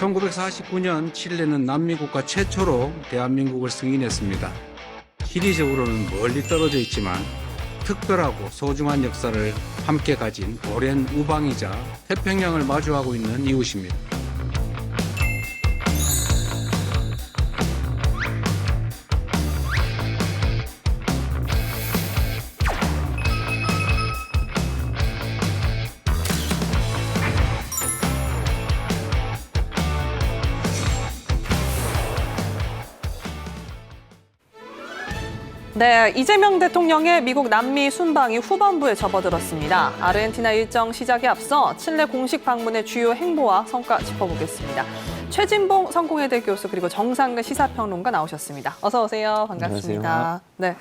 1949년 칠레는 남미 국가 최초로 대한민국을 승인했습니다. 지리적으로는 멀리 떨어져 있지만 특별하고 소중한 역사를 함께 가진 오랜 우방이자 태평양을 마주하고 있는 이웃입니다. 네, 이재명 대통령의 미국 남미 순방이 후반부에 접어들었습니다. 아르헨티나 일정 시작에 앞서 칠레 공식 방문의 주요 행보와 성과 짚어보겠습니다. 최진봉 성공회대 교수 그리고 정상근 시사평론가 나오셨습니다. 어서 오세요. 반갑습니다. 안녕하세요. 네,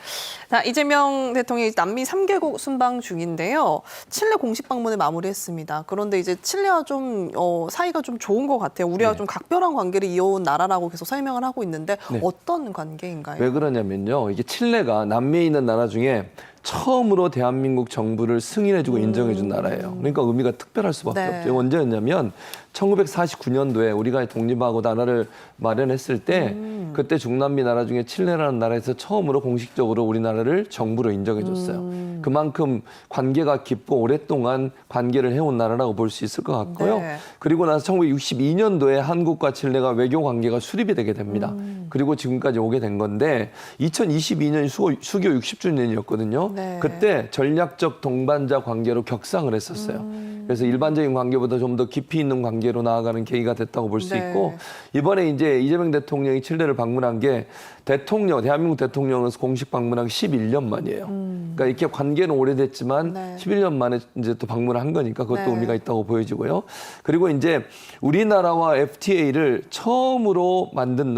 자, 이재명 대통령이 남미 3개국 순방 중인데요. 칠레 공식 방문을 마무리했습니다. 그런데 이제 칠레와 좀 사이가 좀 좋은 것 같아요. 우리와 좀 각별한 관계를 이어온 나라라고 계속 설명을 하고 있는데 어떤 관계인가요? 왜 그러냐면요. 이게 칠레가 남미에 있는 나라 중에 처음으로 대한민국 정부를 승인해주고 인정해준 나라예요. 그러니까 의미가 특별할 수밖에 없죠. 언제였냐면 1949년도에 우리가 독립하고 나라를 마련했을 때 그때 중남미 나라 중에 칠레라는 나라에서 처음으로 공식적으로 우리나라를 정부로 인정해줬어요. 그만큼 관계가 깊고 오랫동안 관계를 해온 나라라고 볼 수 있을 것 같고요. 네. 그리고 나서 1962년도에 한국과 칠레가 외교 관계가 수립이 되게 됩니다. 그리고 지금까지 오게 된 건데 2022년 수교 60주년이었거든요. 네. 그때 전략적 동반자 관계로 격상을 했었어요. 그래서 일반적인 관계보다 좀 더 깊이 있는 관계로 나아가는 계기가 됐다고 볼 수 있고 이번에 이제 이재명 대통령이 칠레를 방문한 게 대한민국 대통령은 공식 방문한 게 11년 만이에요. 그러니까 이렇게 관계는 오래됐지만 11년 만에 이제 또 방문을 한 거니까 그것도 의미가 있다고 보여지고요. 그리고 이제 우리나라와 FTA를 처음으로 만든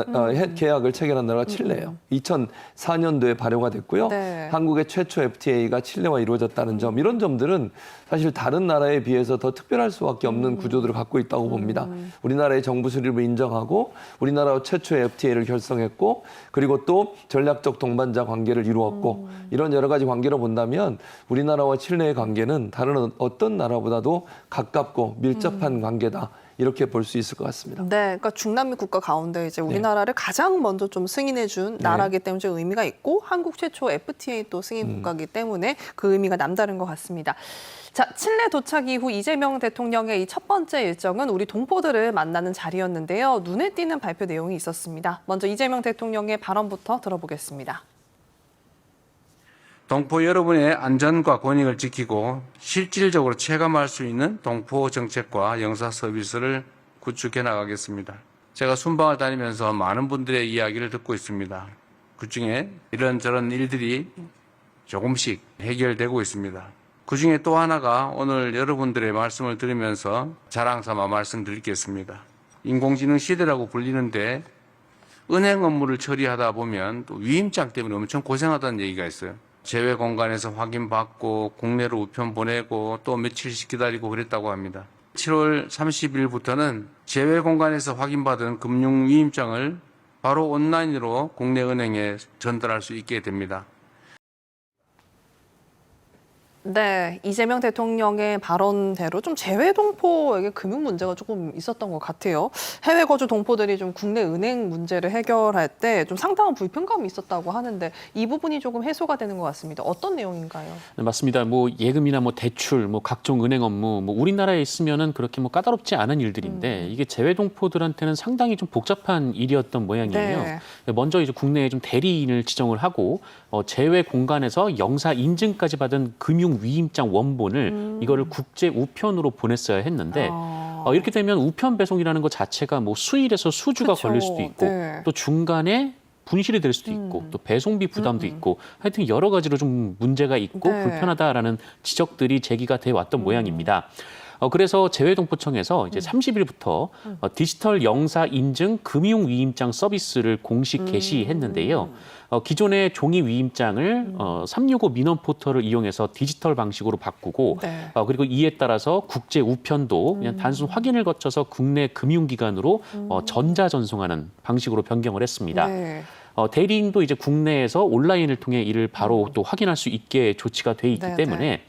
계약을 체결한 나라가 칠레예요. 2004년도에 발효가 됐고요. 한국의 최초 FTA가 칠레와 이루어졌다는 점, 이런 점들은 사실 다른 나라에 비해서 더 특별할 수밖에 없는 구조들을 갖고 있다고 봅니다. 우리나라의 정부 수립을 인정하고 우리나라와 최초의 FTA를 결성했고 그리고 또 전략적 동반자 관계를 이루었고 이런 여러 가지 관계로 본다면 우리나라와 칠레의 관계는 다른 어떤 나라보다도 가깝고 밀접한 관계다. 이렇게 볼 수 있을 것 같습니다. 네, 그러니까 중남미 국가 가운데 이제 우리나라를 가장 먼저 좀 승인해준 나라기 때문에 좀 의미가 있고 한국 최초 FTA 또 승인 국가이기 때문에 그 의미가 남다른 것 같습니다. 자, 칠레 도착 이후 이재명 대통령의 이 첫 번째 일정은 우리 동포들을 만나는 자리였는데요. 눈에 띄는 발표 내용이 있었습니다. 먼저 이재명 대통령의 발언부터 들어보겠습니다. 동포 여러분의 안전과 권익을 지키고 실질적으로 체감할 수 있는 동포 정책과 영사 서비스를 구축해 나가겠습니다. 제가 순방을 다니면서 많은 분들의 이야기를 듣고 있습니다. 그중에 이런저런 일들이 조금씩 해결되고 있습니다. 그중에 또 하나가 오늘 여러분들의 말씀을 들으면서 자랑삼아 말씀드리겠습니다. 인공지능 시대라고 불리는데 은행 업무를 처리하다 보면 또 위임장 때문에 엄청 고생하다는 얘기가 있어요. 제외 공간에서 확인받고 국내로 우편 보내고 또 며칠씩 기다리고 그랬다고 합니다. 7월 30일부터는 제외 공간에서 확인받은 금융 위임장을 바로 온라인으로 국내 은행에 전달할 수 있게 됩니다. 네, 이재명 대통령의 발언대로 좀 재외 동포에게 금융 문제가 조금 있었던 것 같아요. 해외 거주 동포들이 좀 국내 은행 문제를 해결할 때 좀 상당한 불편감이 있었다고 하는데 이 부분이 조금 해소가 되는 것 같습니다. 어떤 내용인가요? 네, 맞습니다. 뭐 예금이나 뭐 대출, 뭐 각종 은행 업무, 뭐 우리나라에 있으면은 그렇게 뭐 까다롭지 않은 일들인데 이게 재외 동포들한테는 상당히 좀 복잡한 일이었던 모양이에요. 네. 먼저 이제 국내에 좀 대리인을 지정을 하고 재외 공간에서 영사 인증까지 받은 금융 위임장 원본을 이거를 국제 우편으로 보냈어야 했는데 이렇게 되면 우편 배송이라는 것 자체가 뭐 수일에서 수주가 그쵸. 걸릴 수도 있고 또 중간에 분실이 될 수도 있고 또 배송비 부담도 있고 하여튼 여러 가지로 좀 문제가 있고 불편하다라는 지적들이 제기가 돼 왔던 모양입니다. 그래서 재외동포청에서 이제 30일부터 디지털 영사 인증 금융 위임장 서비스를 공식 개시했는데요. 기존의 종이 위임장을 365 민원 포털을 이용해서 디지털 방식으로 바꾸고 그리고 이에 따라서 국제 우편도 그냥 단순 확인을 거쳐서 국내 금융기관으로 전자 전송하는 방식으로 변경을 했습니다. 대리인도 이제 국내에서 온라인을 통해 이를 바로 또 확인할 수 있게 조치가 돼 있기 네, 때문에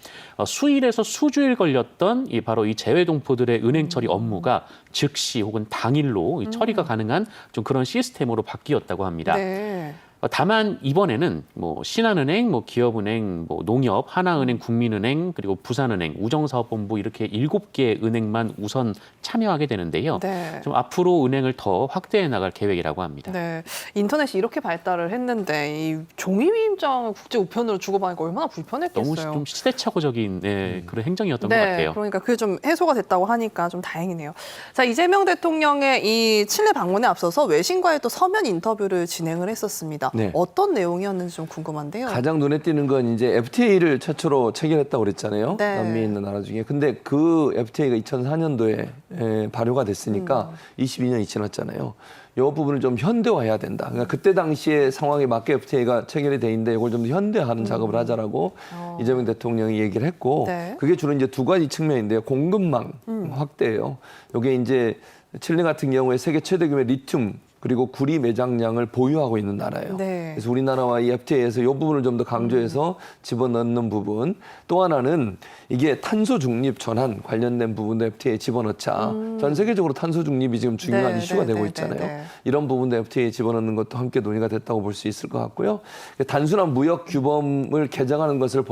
수일에서 수주일 걸렸던 바로 이 재외동포들의 은행 처리 업무가 즉시 혹은 당일로 이 처리가 가능한 좀 그런 시스템으로 바뀌었다고 합니다. 네. 다만 이번에는 뭐 신한은행, 뭐 기업은행, 뭐 농협, 하나은행, 국민은행, 그리고 부산은행, 우정사업본부 이렇게 7개 은행만 우선 참여하게 되는데요. 네. 좀 앞으로 은행을 더 확대해 나갈 계획이라고 합니다. 네, 인터넷이 이렇게 발달을 했는데 이 종이 위임장을 국제 우편으로 주고받으니까 얼마나 불편했겠어요. 너무 좀 시대착오적인 그런 행정이었던 것 같아요. 그러니까 그게 좀 해소가 됐다고 하니까 좀 다행이네요. 자, 이재명 대통령의 이 칠레 방문에 앞서서 외신과의 또 서면 인터뷰를 진행을 했었습니다. 네. 어떤 내용이었는지 좀 궁금한데요. 가장 눈에 띄는 건 이제 FTA를 최초로 체결했다고 그랬잖아요. 네. 남미에 있는 나라 중에. 근데 그 FTA가 2004년도에 발효가 됐으니까 22년이 지났잖아요. 이 부분을 좀 현대화해야 된다. 그러니까 그때 당시의 상황에 맞게 FTA가 체결이 돼 있는데 이걸 좀 더 현대화하는 작업을 하자라고 이재명 대통령이 얘기를 했고 네. 그게 주로 이제 두 가지 측면인데요. 공급망 확대예요. 이게 이제 칠레 같은 경우에 세계 최대 규모의 리튬 그리고 구리 매장량을 보유하고 있는 나라예요. 네. 그래서 우리나라와 이 FTA에서 이 부분을 좀 더 강조해서 집어넣는 부분. 또 하나는 이게 탄소 중립 전환 관련된 부분도 FTA에 집어넣자. 전 세계적으로 탄소 중립이 지금 중요한 네, 이슈가 네, 되고 네, 있잖아요. 네, 네. 이런 부분도 FTA에 집어넣는 것도 함께 논의가 됐다고 볼 수 있을 것 같고요. 단순한 무역 규범을 개정하는 것을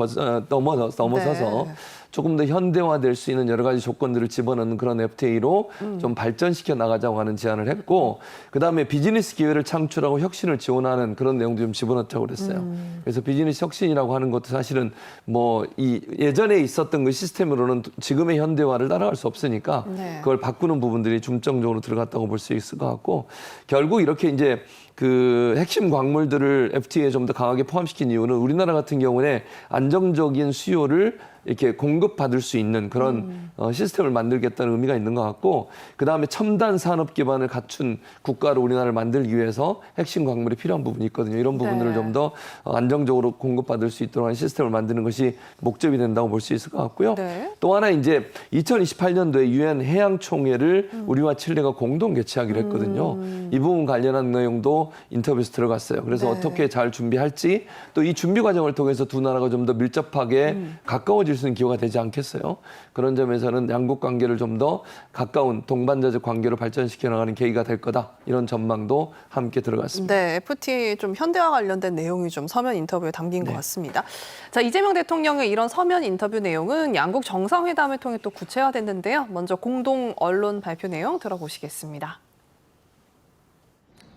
넘어서서 네. 조금 더 현대화될 수 있는 여러 가지 조건들을 집어넣는 그런 FTA로 좀 발전시켜 나가자고 하는 제안을 했고 그다음에 비즈니스 기회를 창출하고 혁신을 지원하는 그런 내용도 좀 집어넣자고 그랬어요. 그래서 비즈니스 혁신이라고 하는 것도 사실은 뭐 이 예전에 있었던 그 시스템으로는 지금의 현대화를 따라갈 수 없으니까 네. 그걸 바꾸는 부분들이 중점적으로 들어갔다고 볼 수 있을 것 같고 결국 이렇게 이제 그 핵심 광물들을 FTA에 좀 더 강하게 포함시킨 이유는 우리나라 같은 경우에 안정적인 수요를 이렇게 공급받을 수 있는 그런 시스템을 만들겠다는 의미가 있는 것 같고 그다음에 첨단 산업 기반을 갖춘 국가로 우리나라를 만들기 위해서 핵심 광물이 필요한 부분이 있거든요. 이런 부분들을 네. 좀 더 안정적으로 공급받을 수 있도록 하는 시스템을 만드는 것이 목적이 된다고 볼 수 있을 것 같고요. 네. 또 하나 이제 2028년도에 유엔 해양총회를 우리와 칠레가 공동 개최하기로 했거든요. 이 부분 관련한 내용도 인터뷰에서 들어갔어요. 그래서 네. 어떻게 잘 준비할지 또 이 준비 과정을 통해서 두 나라가 좀 더 밀접하게 가까워질 수 있는 기회가 되지 않겠어요. 그런 점에서는 양국 관계를 좀 더 가까운 동반자적 관계로 발전시켜 나가는 계기가 될 거다. 이런 전망도 함께 들어갔습니다. 네, FTA 좀 현대화 관련된 내용이 좀 서면 인터뷰에 담긴 것 같습니다. 자, 이재명 대통령의 이런 서면 인터뷰 내용은 양국 정상회담을 통해 또 구체화됐는데요. 먼저 공동 언론 발표 내용 들어보시겠습니다.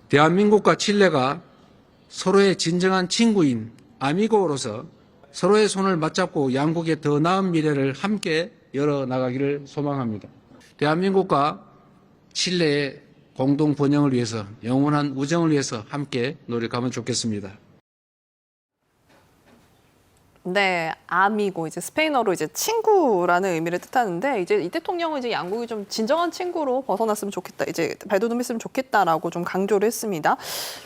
대한민국과 칠레가 서로의 진정한 친구인 아미고로서 서로의 손을 맞잡고 양국의 더 나은 미래를 함께 열어나가기를 소망합니다. 대한민국과 칠레의 공동 번영을 위해서 영원한 우정을 위해서 함께 노력하면 좋겠습니다. 네, 아미고 이제 스페인어로 이제 친구라는 의미를 뜻하는데 이제 이 대통령은 이제 양국이 좀 진정한 친구로 벗어났으면 좋겠다, 이제 발돋움했으면 좋겠다라고 좀 강조를 했습니다.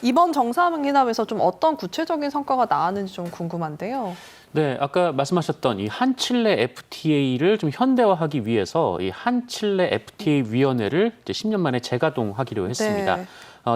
이번 정상회담에서 좀 어떤 구체적인 성과가 나왔는지 좀 궁금한데요. 네, 아까 말씀하셨던 이 한칠레 FTA를 좀 현대화하기 위해서 이 한칠레 FTA 위원회를 이제 10년 만에 재가동하기로 했습니다. 네.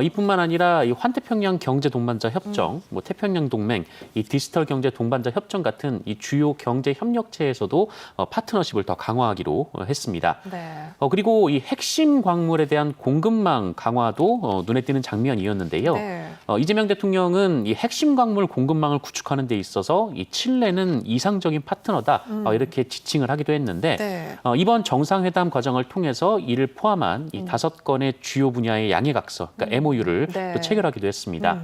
이뿐만 아니라 이 환태평양 경제 동반자 협정, 뭐 태평양 동맹, 이 디지털 경제 동반자 협정 같은 이 주요 경제 협력체에서도 파트너십을 더 강화하기로 했습니다. 네. 그리고 이 핵심 광물에 대한 공급망 강화도 눈에 띄는 장면이었는데요. 네. 이재명 대통령은 이 핵심 광물 공급망을 구축하는 데 있어서 이 칠레는 이상적인 파트너다 이렇게 지칭을 하기도 했는데 네. 이번 정상회담 과정을 통해서 이를 포함한 이 5건의 주요 분야의 양해각서, 그러니까 MOU를 네. 또 체결하기도 했습니다.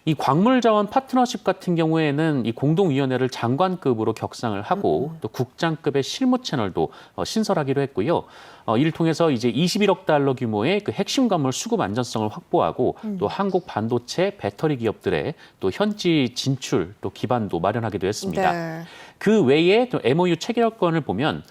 이 광물자원 파트너십 같은 경우에는 이 공동위원회를 장관급으로 격상을 하고 또 국장급의 실무 채널도 신설하기로 했고요. 이를 통해서 이제 21억 달러 규모의 그 핵심 광물 수급 안전성을 확보하고 또 한국 반도체 배터리 기업들의 또 현지 진출 또 기반도 마련하기도 했습니다. 네. 그 외에 또 MOU 체결권을 보면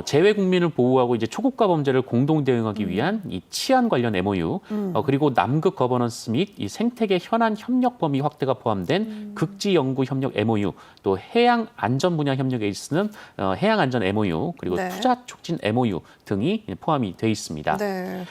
재외 국민을 보호하고 이제 초국가 범죄를 공동 대응하기 위한 이 치안 관련 MOU, 그리고 남극 거버넌스 및 이 생태계 현안 협력 범위 확대가 포함된 극지 연구 협력 MOU, 또 해양 안전 분야 협력에 있는 해양 안전 MOU, 그리고 네. 투자 촉진 MOU 등이 포함이 돼 있습니다. 네.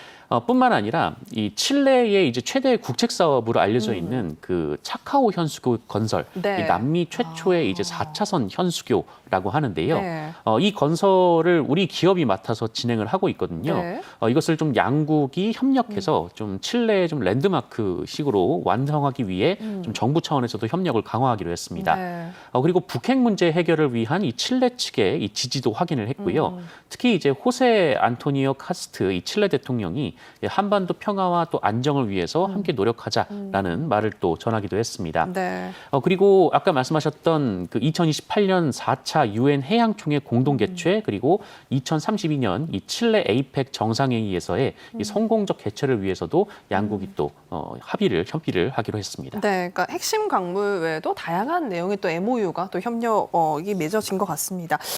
뿐만 아니라 이 칠레의 이제 최대 국책 사업으로 알려져 있는 그 차카오 현수교 건설, 네. 이 남미 최초의 이제 4차선 현수교라고 하는데요. 네. 이 건설을 우리 기업이 맡아서 진행을 하고 있거든요. 네. 이것을 좀 양국이 협력해서 좀 칠레의 좀 랜드마크식으로 완성하기 위해 좀 정부 차원에서도 협력을 강화하기로 했습니다. 네. 그리고 북핵 문제 해결을 위한 이 칠레 측의 이 지지도 확인을 했고요. 특히 이제 호세 안토니오 카스트 이 칠레 대통령이 한반도 평화와 또 안정을 위해서 함께 노력하자라는 말을 또 전하기도 했습니다. 네. 그리고 아까 말씀하셨던 그 2028년 4차 유엔 해양총회 공동 개최 그리고 2032년 이 칠레 에이펙 정상회의에서의 이 성공적 개최를 위해서도 양국이 또 협의를 하기로 했습니다. 네, 그러니까 핵심 강물 외에도 다양한 내용의 또 MOU가 또 협력이 맺어진 것 같습니다.